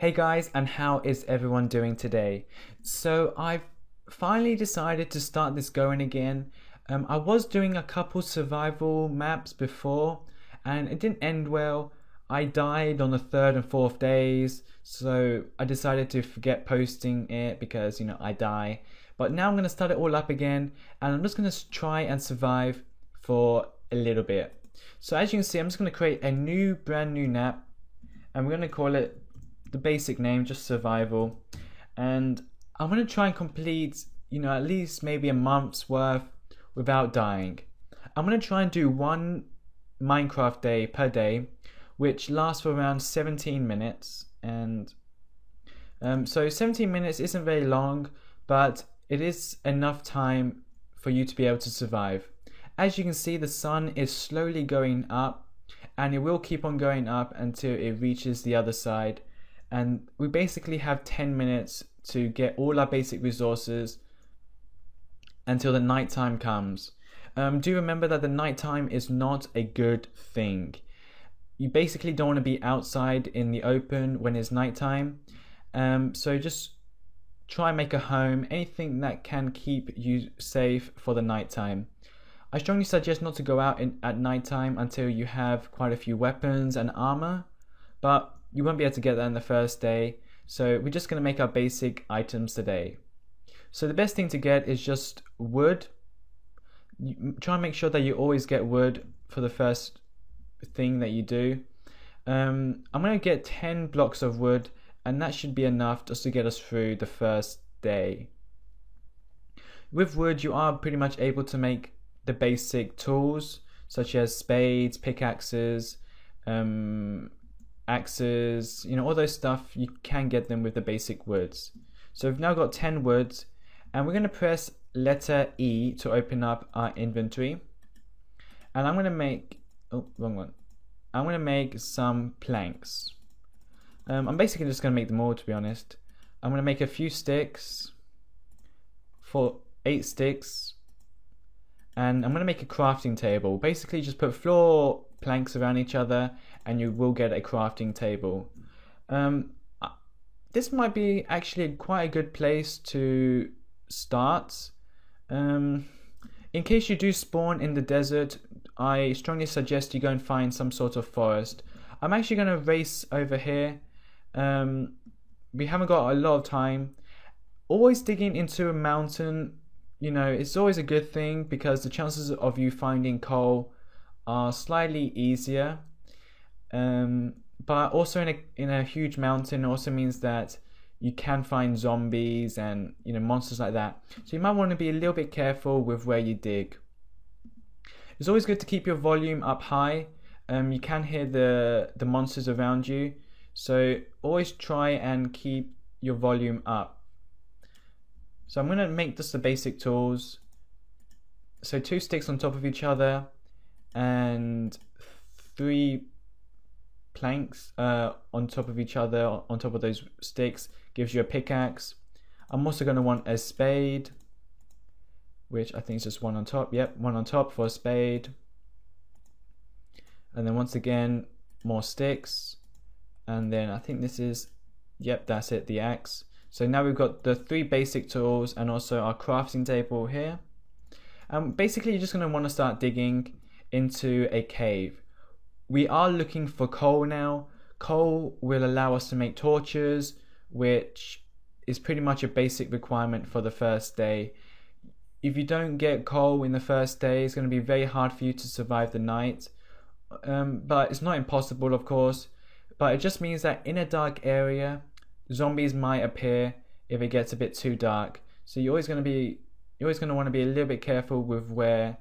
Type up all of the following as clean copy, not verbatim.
Hey guys, and how is everyone doing today? So I've finally decided to start this going again. I was doing a couple survival maps before, and it didn't end well. I died on the third and fourth days, so I decided to forget posting it because I die. But now I'm gonna start it all up again, and I'm just gonna try and survive for a little bit. So as you can see, I'm just gonna create a brand new map, and we're gonna call it the basic name, just survival. And I'm gonna try and complete, at least maybe a month's worth without dying. I'm gonna try and do one Minecraft day per day, which lasts for around 17 minutes. And so 17 minutes isn't very long, but it is enough time for you to be able to survive. As you can see, the sun is slowly going up, and it will keep on going up until it reaches the other side. And we basically have 10 minutes to get all our basic resources until the nighttime comes. Do remember that the nighttime is not a good thing. You basically don't want to be outside in the open when it's nighttime. So just try and make a home, anything that can keep you safe for the nighttime. I strongly suggest not to go out at nighttime until you have quite a few weapons and armor, but you won't be able to get that in the first day, so we're just going to make our basic items today. So the best thing to get is just wood. Try and make sure that you always get wood for the first thing that you do. I'm going to get 10 blocks of wood, and that should be enough just to get us through the first day. With wood, you are pretty much able to make the basic tools such as spades, pickaxes, axes, all those stuff. You can get them with the basic woods. So we've now got 10 woods, and we're going to press letter E to open up our inventory. And I'm going to make, wrong one. I'm going to make some planks. I'm basically just going to make them all, to be honest. I'm going to make a few sticks for 8 sticks. And I'm going to make a crafting table. Basically just put floor planks around each other and you will get a crafting table. This might be actually quite a good place to start. In case you do spawn in the desert, I strongly suggest you go and find some sort of forest. I'm actually going to race over here. We haven't got a lot of time. Always digging into a mountain, it's always a good thing because the chances of you finding coal are slightly easier. But also in a huge mountain also means that you can find zombies and monsters like that. So you might want to be a little bit careful with where you dig. It's always good to keep your volume up high. You can hear the monsters around you, so always try and keep your volume up. So I'm going to make just the basic tools. So 2 sticks on top of each other and 3 planks on top of each other on top of those sticks gives you a pickaxe. I'm also going to want a spade, which I think is just one on top. Yep, one on top for a spade. And then once again more sticks, and then I think this is, yep, that's it, the axe. So now we've got the 3 basic tools and also our crafting table here. Basically you're just going to want to start digging into a cave. We are looking for coal now. Coal will allow us to make torches, which is pretty much a basic requirement for the first day. If you don't get coal in the first day, it's going to be very hard for you to survive the night. But it's not impossible, of course. But it just means that in a dark area, zombies might appear if it gets a bit too dark. So you're always going to want to be a little bit careful with where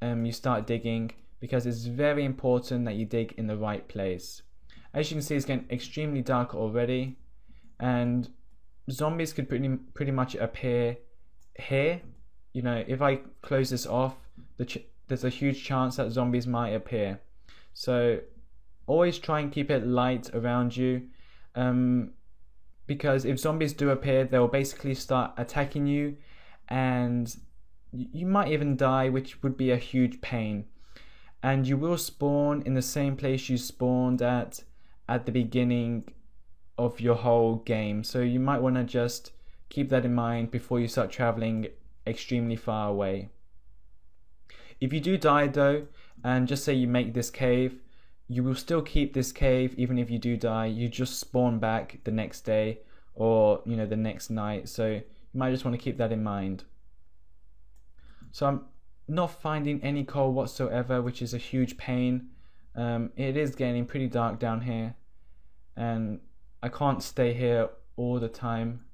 you start digging, because it's very important that you dig in the right place. As you can see, it's getting extremely dark already, and zombies could pretty much appear here. If I close this off, there's a huge chance that zombies might appear. So always try and keep it light around you, because if zombies do appear, they'll basically start attacking you, and you might even die, which would be a huge pain. And you will spawn in the same place you spawned at the beginning of your whole game. So you might want to just keep that in mind before you start traveling extremely far away. If you do die though, and just say you make this cave, you will still keep this cave even if you do die. You just spawn back the next day, or the next night. So you might just want to keep that in mind. So I'm not finding any coal whatsoever, which is a huge pain. It is getting pretty dark down here, and I can't stay here all the time.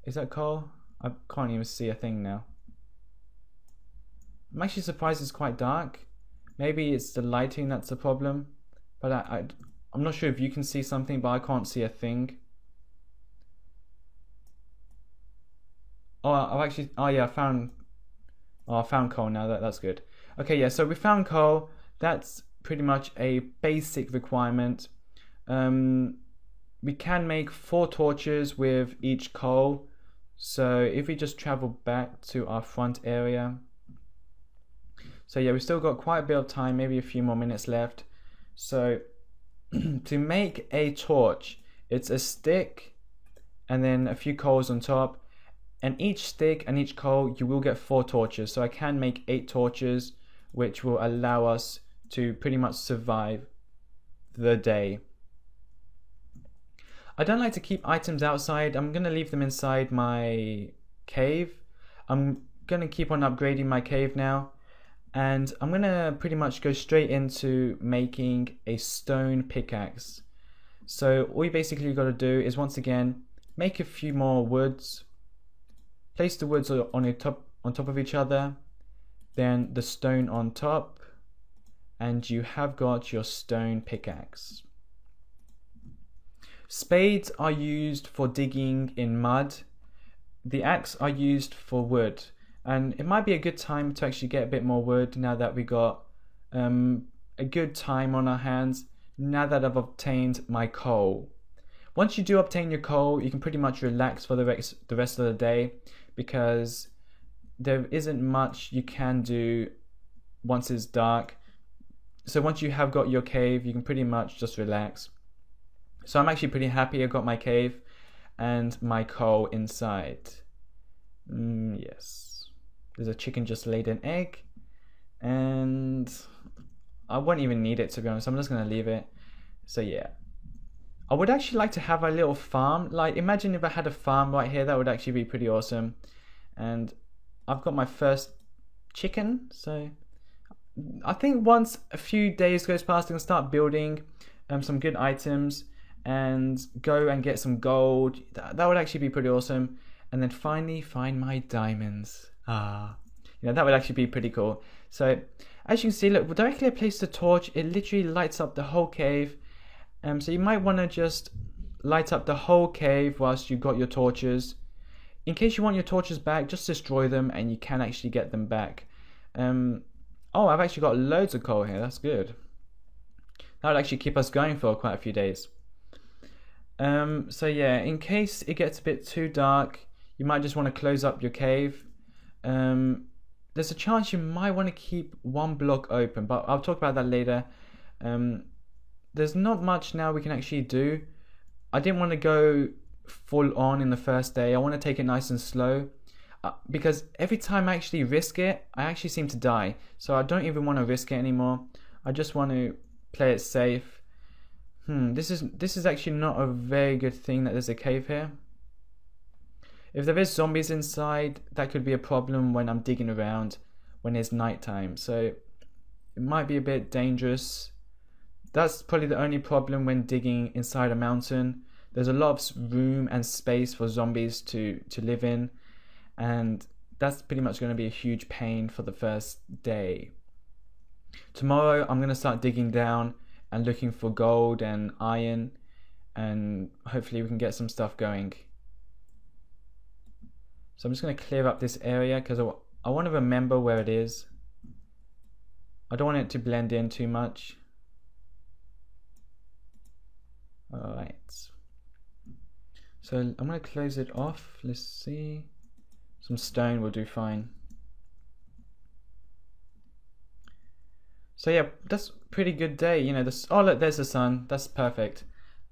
Is that coal? I can't even see a thing now. I'm actually surprised it's quite dark. Maybe it's the lighting that's the problem, but I'm not sure if you can see something, but I can't see a thing. I found coal now. That's good. Okay, yeah, so we found coal. That's pretty much a basic requirement. We can make 4 torches with each coal. So if we just travel back to our front area. So yeah, we've still got quite a bit of time, maybe a few more minutes left. So to make a torch, it's a stick and then a few coals on top. And each stick and each coal, you will get 4 torches. So I can make 8 torches, which will allow us to pretty much survive the day. I don't like to keep items outside. I'm going to leave them inside my cave. I'm going to keep on upgrading my cave now. And I'm going to pretty much go straight into making a stone pickaxe. So all you basically got to do is, once again, make a few more woods. Place the woods on top of each other. Then the stone on top. And you have got your stone pickaxe. Spades are used for digging in mud. The axe are used for wood. And it might be a good time to actually get a bit more wood now that we got a good time on our hands, now that I've obtained my coal. Once you do obtain your coal, you can pretty much relax for the rest of the day, because there isn't much you can do once it's dark. So once you have got your cave, you can pretty much just relax. So I'm actually pretty happy I got my cave and my coal inside. Yes. There's a chicken just laid an egg, and I won't even need it, to be honest. I'm just going to leave it. So yeah. I would actually like to have a little farm. Like, imagine if I had a farm right here. That would actually be pretty awesome. And I've got my first chicken. So I think once a few days goes past, I'm going to start building some good items and go and get some gold. That would actually be pretty awesome. And then finally find my diamonds. That would actually be pretty cool. So as you can see, look, directly I place the torch, it literally lights up the whole cave. So you might want to just light up the whole cave whilst you got your torches. In case you want your torches back, just destroy them and you can actually get them back. I've actually got loads of coal here. That's good. That would actually keep us going for quite a few days. So yeah, in case it gets a bit too dark, you might just want to close up your cave. There's a chance you might want to keep one block open, but I'll talk about that later. There's not much now we can actually do. I didn't want to go full on in the first day. I want to take it nice and slow, because every time I actually risk it, I actually seem to die. So I don't even want to risk it anymore. I just want to play it safe. This is actually not a very good thing that there's a cave here. If there is zombies inside, that could be a problem when I'm digging around when it's nighttime. So it might be a bit dangerous. That's probably the only problem when digging inside a mountain. There's a lot of room and space for zombies to live in. And that's pretty much going to be a huge pain for the first day. Tomorrow I'm going to start digging down and looking for gold and iron. And hopefully we can get some stuff going. So I'm just going to clear up this area because I want to remember where it is. I don't want it to blend in too much. Alright. So I'm going to close it off. Let's see. Some stone will do fine. So yeah, that's a pretty good day. Oh look, there's the sun. That's perfect.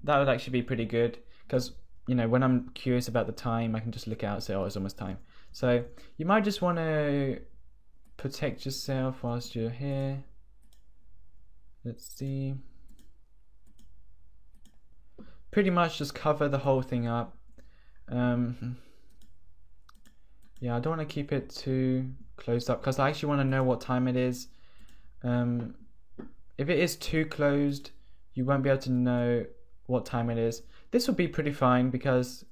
That would actually be pretty good because, you know, when I'm curious about the time, I can just look out and say, oh, it's almost time. So you might just want to protect yourself whilst you're here. Let's see. Pretty much just cover the whole thing up. Yeah, I don't want to keep it too closed up because I actually want to know what time it is. If it is too closed, you won't be able to know what time it is. This will be pretty fine because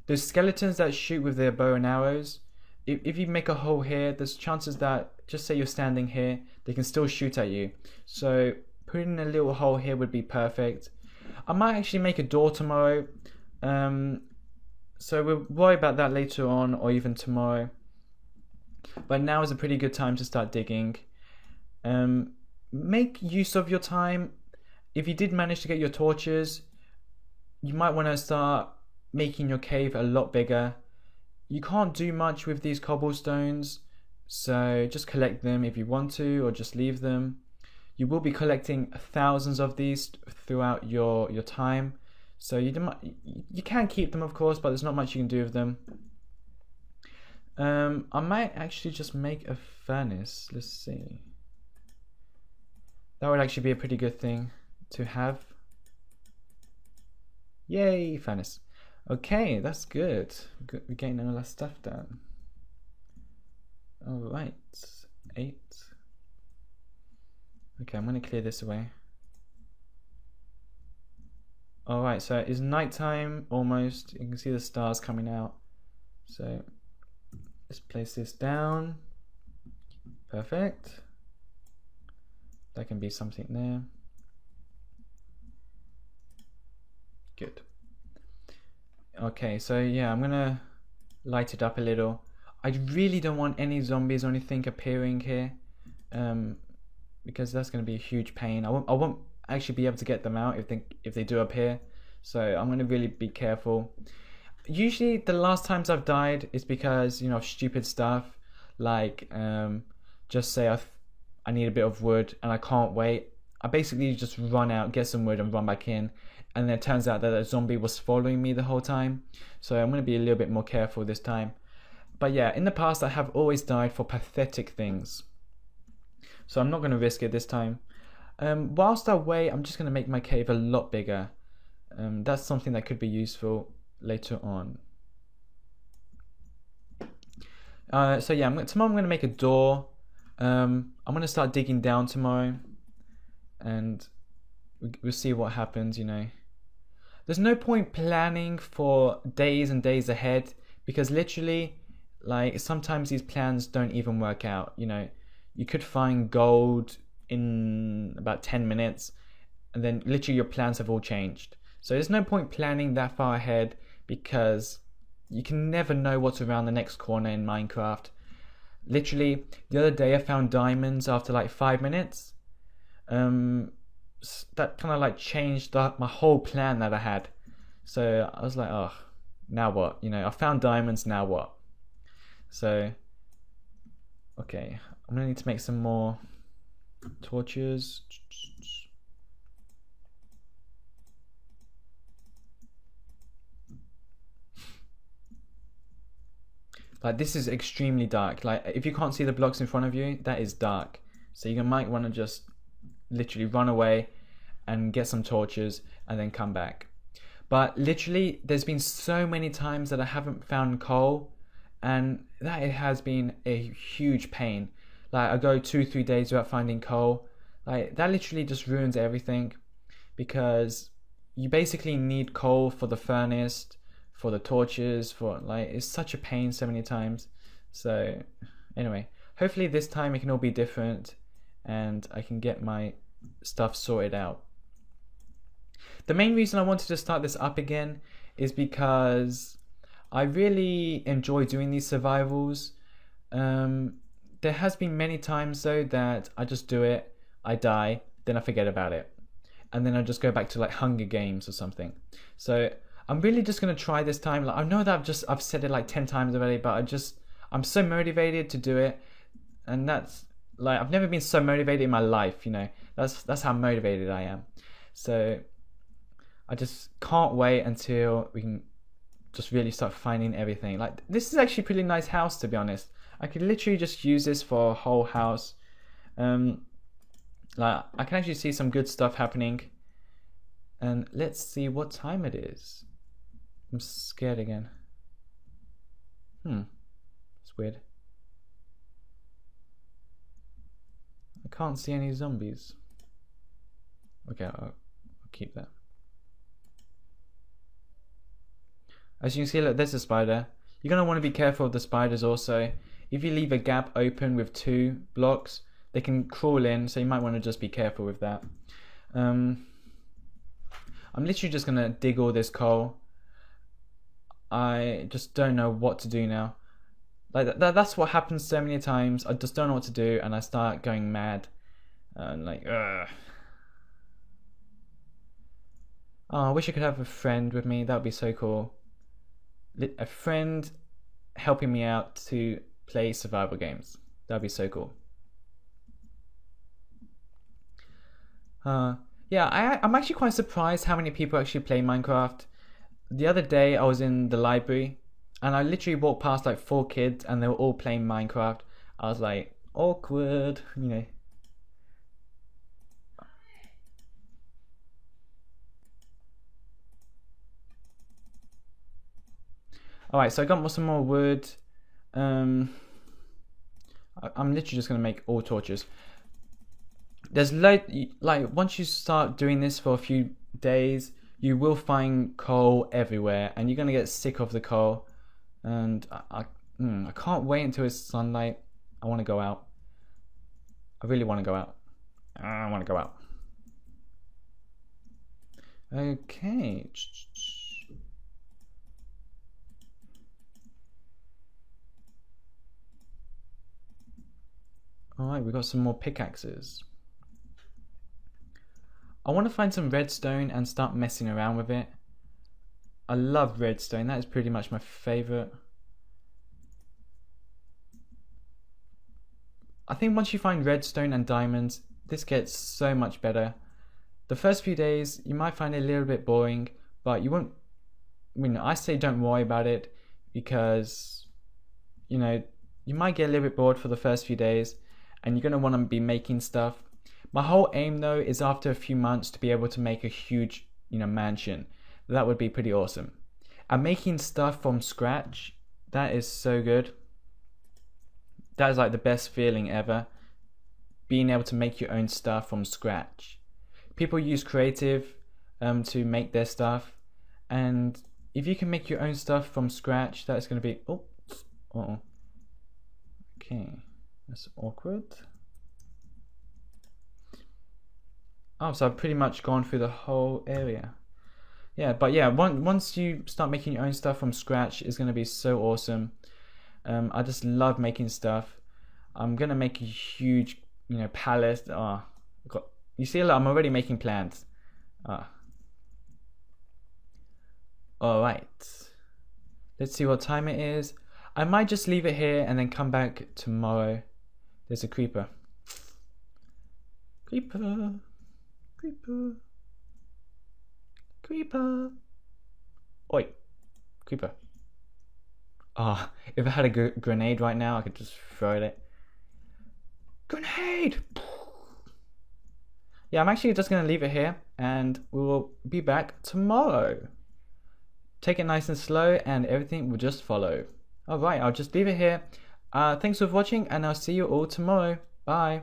those skeletons that shoot with their bow and arrows, if you make a hole here, there's chances that, just say you're standing here, they can still shoot at you. So putting a little hole here would be perfect. I might actually make a door tomorrow. So we'll worry about that later on or even tomorrow. But now is a pretty good time to start digging. Make use of your time. If you did manage to get your torches, you might want to start making your cave a lot bigger. You can't do much with these cobblestones, so just collect them if you want to, or just leave them. You will be collecting thousands of these throughout your time, so you can keep them, of course, but there's not much you can do with them. I might actually just make a furnace. Let's see. That would actually be a pretty good thing to have. Yay, furnace. Okay, that's good. We're getting all that stuff done. Alright, 8. Okay, I'm going to clear this away. Alright, so it's nighttime almost. You can see the stars coming out. So let's place this down. Perfect. That can be something there. Good. Okay, so yeah, I'm gonna light it up a little. I really don't want any zombies or anything appearing here, because that's gonna be a huge pain. I won't actually be able to get them out if they do appear. So I'm gonna really be careful. Usually, the last times I've died is because, you know, stupid stuff, like just say I need a bit of wood and I can't wait. I basically just run out, get some wood, and run back in. And then it turns out that a zombie was following me the whole time. So I'm going to be a little bit more careful this time. But yeah, in the past I have always died for pathetic things. So I'm not going to risk it this time. Whilst I wait, I'm just going to make my cave a lot bigger. That's something that could be useful later on. So yeah, tomorrow I'm going to make a door. I'm going to start digging down tomorrow. And we'll see what happens, you know. There's no point planning for days and days ahead because literally, like, sometimes these plans don't even work out, you know. You could find gold in about 10 minutes and then literally your plans have all changed. So there's no point planning that far ahead because you can never know what's around the next corner in Minecraft. Literally, the other day I found diamonds after like 5 minutes. That kind of like changed my whole plan that I had. So I was like, oh, now what? You know, I found diamonds, now what? So, okay, I'm gonna need to make some more torches. Like, this is extremely dark. Like, if you can't see the blocks in front of you, that is dark. So you might want to just literally run away and get some torches and then come back. But literally, there's been so many times that I haven't found coal, and that it has been a huge pain. Like, I go 2-3 days without finding coal. Like, that literally just ruins everything because you basically need coal for the furnace, for the torches, for, like, it's such a pain so many times. So anyway, hopefully this time it can all be different and I can get my stuff sorted out. The main reason I wanted to start this up again is because I really enjoy doing these survivals. There has been many times though that I just do it, I die, then I forget about it, and then I just go back to like Hunger Games or something. So I'm really just gonna try this time. Like, I know that I've said it like 10 times already, but I'm so motivated to do it, and that's like, I've never been so motivated in my life, you know. That's how motivated I am. So I just can't wait until we can just really start finding everything. Like, this is actually a pretty nice house, to be honest. I could literally just use this for a whole house. Like, I can actually see some good stuff happening. And let's see what time it is. I'm scared again. It's weird. I can't see any zombies. Okay, I'll keep that. As you can see, look, there's a spider. You're going to want to be careful of the spiders also. If you leave a gap open with 2 blocks, they can crawl in, so you might want to just be careful with that. I'm literally just going to dig all this coal. I just don't know what to do now. Like, that's what happens so many times. I just don't know what to do, and I start going mad. And like, ugh. Oh, I wish I could have a friend with me. That would be so cool. A friend helping me out to play survival games. That would be so cool. Yeah, I'm actually quite surprised how many people actually play Minecraft. The other day I was in the library and I literally walked past like 4 kids and they were all playing Minecraft. I was like, awkward, you know. Alright, so I got some more wood. I'm literally just gonna make all torches. There's like once you start doing this for a few days, you will find coal everywhere, and you're gonna get sick of the coal. And I can't wait until it's sunlight. I want to go out. I really want to go out. I want to go out. Okay. Alright, we got some more pickaxes. I want to find some redstone and start messing around with it. I love redstone. That is pretty much my favorite. I think once you find redstone and diamonds, this gets so much better. The first few days, you might find it a little bit boring, but you won't. I mean, I say don't worry about it because, you know, you might get a little bit bored for the first few days and you're going to want to be making stuff. My whole aim though is after a few months to be able to make a huge, you know, mansion. That would be pretty awesome. And making stuff from scratch, that is so good. That is like the best feeling ever. Being able to make your own stuff from scratch. People use creative to make their stuff, and if you can make your own stuff from scratch, that is going to be okay, that's awkward. Oh, so I've pretty much gone through the whole area. Yeah, but yeah, once you start making your own stuff from scratch, it's going to be so awesome. I just love making stuff. I'm going to make a huge, you know, palace. You see, I'm already making plans. Alright. Let's see what time it is. I might just leave it here and then come back tomorrow. There's a creeper. Creeper. Creeper. Creeper. Oi. Creeper. If I had a grenade right now, I could just throw it. Grenade! Yeah, I'm actually just going to leave it here and we will be back tomorrow. Take it nice and slow and everything will just follow. Alright, I'll just leave it here. Thanks for watching and I'll see you all tomorrow. Bye.